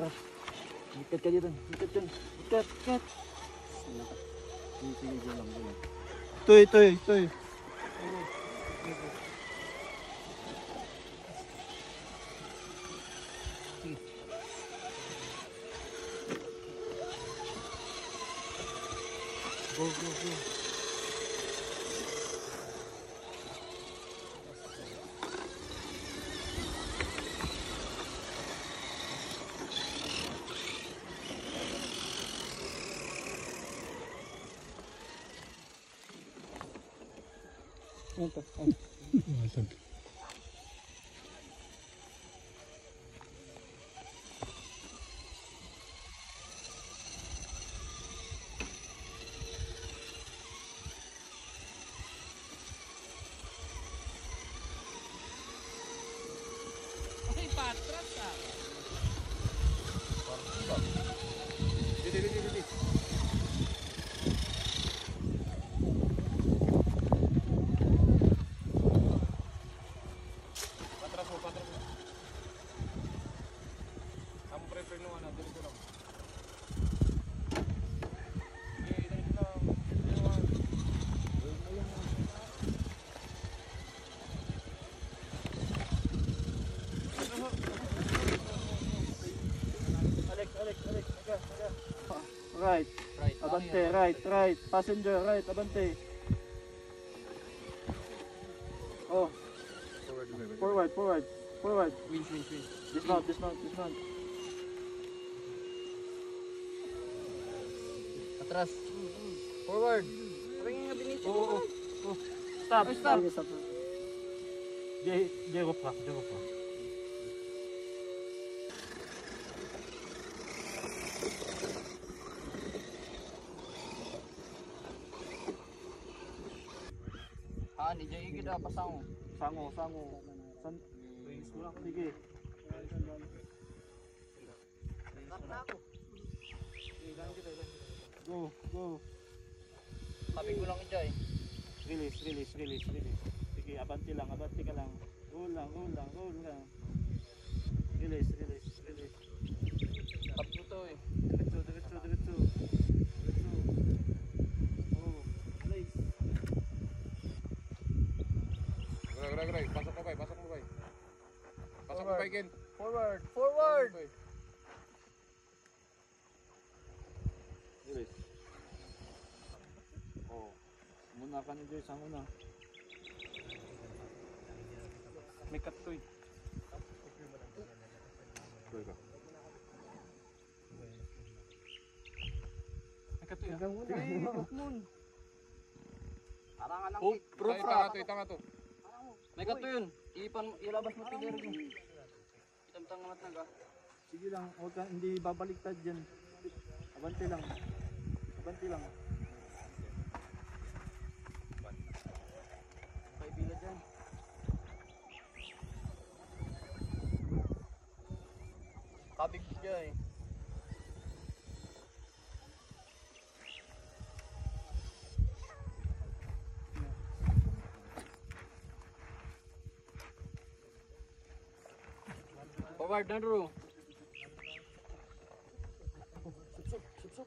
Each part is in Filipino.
stop. Ikat ka dito. Ikat ka. Ikat, ikat. Sige, dyan lang. Toy. Go. Ito. Masag. Ay, patras ah. Dito. Patras mo. Ang prepare nung ano, dito lang. Alex. Right. Abante, right. Passenger, right, abante. Oh. Forward. Winch. Dismount. Atras. Forward. Parang nga binito. Oh. Stop. Dia reprend. Ni Jay gida pasang. Sango. Sige. Go. Sabi ko lang Jay. Release. Sige, abante ka lang. Go lang. Release. Tapos to eh. Diretso. Oh, nice. Gerak. Pasok mo bay. Pasok mo bay, Ken. Forward. Release. Oh, muna ka ni Joyce ang una. May cut to eh. May cut to eh. Parang alang Oh, proof Tanga to. May kato yun. Ilabas mo tigil mo. Itamtang naman naga. Sige lang, hindi babaliktad dyan. Abante lang. Kay bila dyan. Kabig siya eh. Forward na Drew. Sup.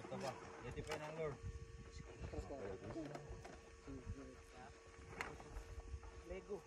Ito ba? Yeti pa ng Lord. Lego.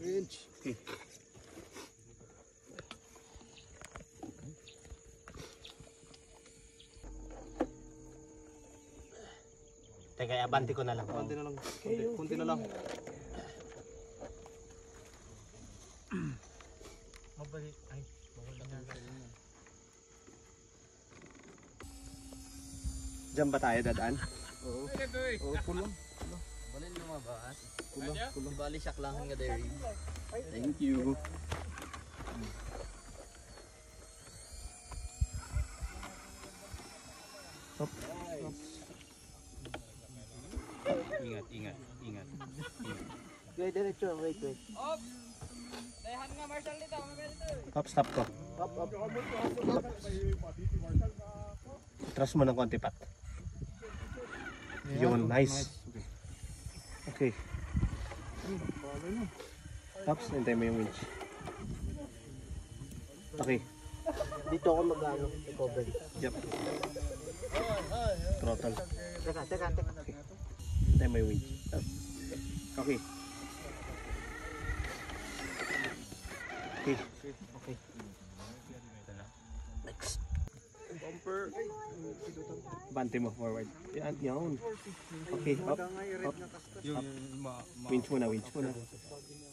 Winch. Teka, abante ko na lang. Kunti na lang. Mabalik. Ay, bawal na nga. Diyan ba tayo dadaan? Oo, pulo. Walin lumabas. Kulo. Bali siya lang nga dairy. Thank you. Ingat, ingat, ingat. Okay, diretso. Wait. Op! Dayahan nga Marshall dito. Up, stop ko. Up. Trust mo ng konti, Pat. Yun, nice. Okay. Ups, hintay mo yung winch. Okay. Dito ako mag-ano, i-cover. Jump. Throttle. Teka. Okay. Hintay mo yung winch. Okay. Okay. Next. Bumper. Bante mo forward. Yan, yun. Okay, up. Winch muna.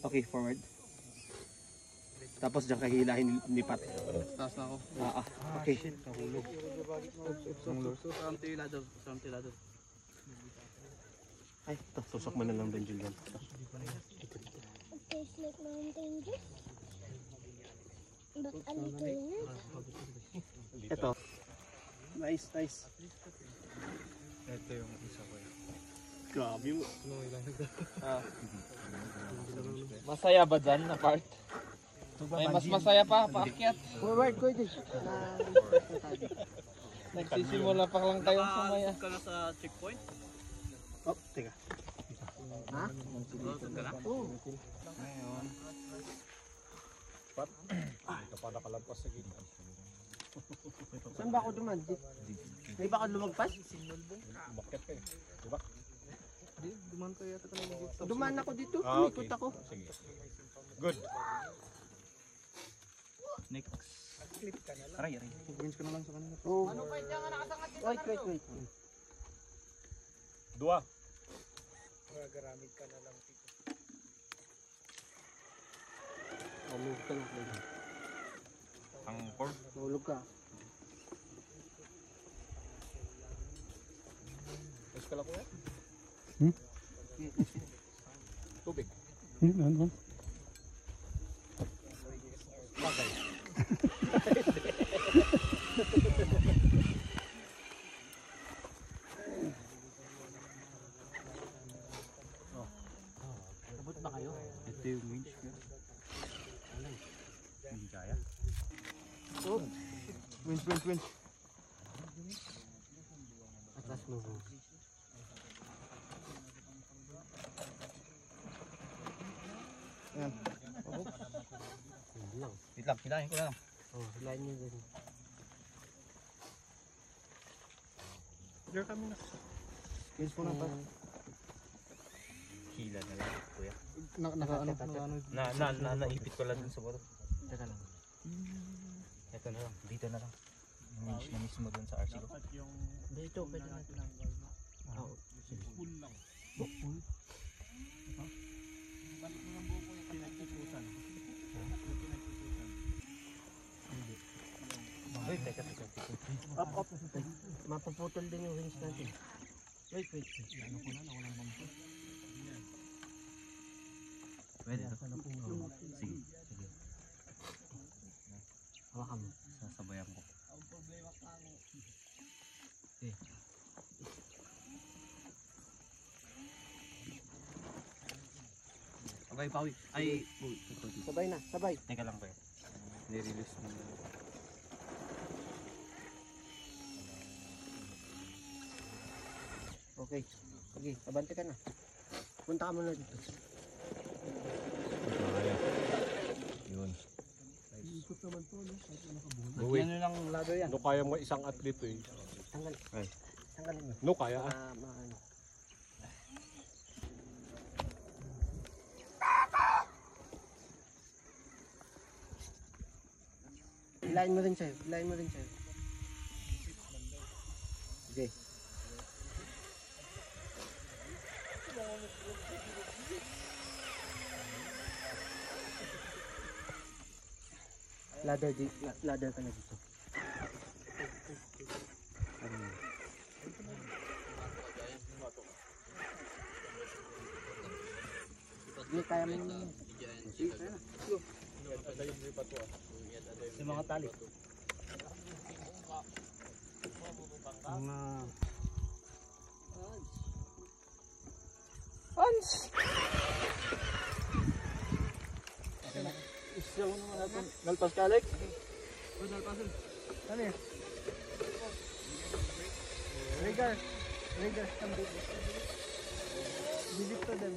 Okay, forward. Tapos dyan kahilahin ni Pat. Taas na ako. Okay. Samtilado. Ay, ito. Tusok mo na lang doon, Julian. Tastes like mountain dew. But a little Ito. Nice. Ito yung isa ko. Grabe mo. Masaya ba dyan na part? May mas masaya pa, paakyat. Forward ko ito. Nagsisimula pa lang tayong sumaya. Ka na sa checkpoint? Oh, teka. Ha? Oo. Ngayon. Ito pa nakalampas sa gitna. Saan ba ako duman? May ba ako lumagpas? Bakit eh? Diba? Duman ko yata talaga dito. Duman ako dito. Ah, Umikot okay. ako. Sige. Good. Next. Aray. Pag-rinse ko na lang sa kanila. Oh. Wait. Dua. Mahulog ka na. Ang cord. Mahulog ka. Mas ka lang ko yan? Tubig. Abot ba kayo? Ito yung winch ko. Hindi kaya. Oh. Winch. Atas mo. Yan. Hindi lang. Wait lang, hilahin ko lang. Oh, hilahin nyo din. There kami na. Winch mo na pa. Hila na lang, kuya. Naipit ko lang dun sa baro. Teka lang. Ito na lang, dito na lang. Yung winch na mismo dun sa RC ko. Dito, pwede natin. Oo. Full lang. Full? Uy, teka. Up. Mapuputol din yung wings natin. Wait. Ano ko na, nawalang bangko. Pwede ito. Sige. Hawakan mo. Sasabayan ko. Okay, Pawi. Ay, Sabay na, sabay. teka lang kayo. Nirelease na. Okay. Sige, abante ka na. Punta ka muna dito. Yun. Ikot naman to, no? Uwi. Ano lang ladder yan? No kaya mo isang atlete eh. Tanggal. Ay. Tanggalin mo. No kaya ah. Ano. Hilahin mo rin sa'yo. Sige. Ladder ka na dito. Hindi kaya mo yun. Yung mga tali. Mga... Isa mo naman natin. Nalpas ka, Alex? Ano yan? Rigor. Rigor. Bibig to them.